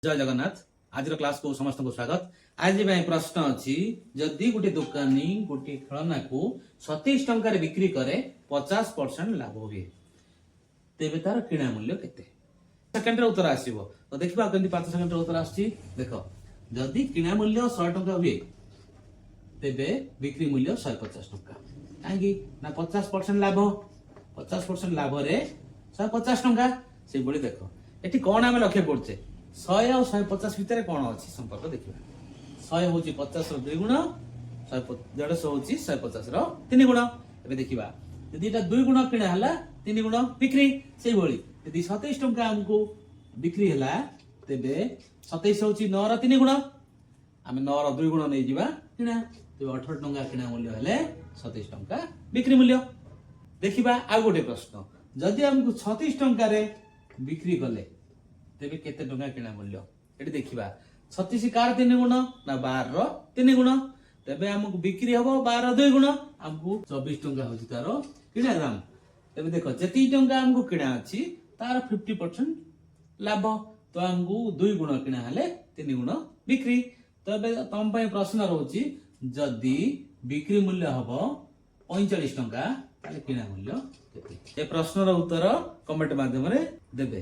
जय जगन्नाथ आज क्लास को समस्त को स्वागत। आज प्रश्न अच्छी जदि गोटे दुकानी गोटे खेलना को 27 टंका बिक्री करे 50% लाभ हुए तेबे तार किणा मूल्य केते सेकंड उत्तर आसीबो। तो देखिबा केंति 5 सेकंड उत्तर आछि। देखो जदि किणा मूल्य 100 टंका हुए तेबे बिक्री मूल्य 150 टंका काहेकि ना 50% लाभ 50% लाभ रे 150 टंका से बड़ी। देखो एठी कोन आमे लक्ष्य करछे 100 और 150 भितर कौन अच्छी संपर्क देखा 100 हूँ 50 2 गुण 150 हूँ 150 3 गुण। ए देखा यदि एटा 2 गुण किणा है 3 गुण बिक्री से भली यदि 27 टंका आमको बिक्री है तेबे 27 हूँ 9 र 3 गुण आम 9 र 2 गुण नहीं जिबा किणा तेबे 18 टंका किणा मूल्य हेले 27 टंका बिक्री मूल्य। देखिबा आ गोटे प्रश्न जदि आमको 36 टंका रे बिक्री कले तेबे केते टंका किणा मूल्य एटी देखिबा 36 कार 3 गुण ना 12 रो 3 गुण तेबे हमकु बिक्री हबो 12 2 गुण हमकु 24 टंका होची तारो किणा दाम। तेबे देखो जति टंका हमकु किणा अछि तार 50% लाभ तो हमकु 2 गुण किणा हले 3 गुण बिक्री। तबे तम पय प्रश्न रहउची जदी बिक्री मूल्य हबो 45 टंका ताले किणा मूल्य केते ए प्रश्न रो उत्तर कमेंट माध्यम रे देबे।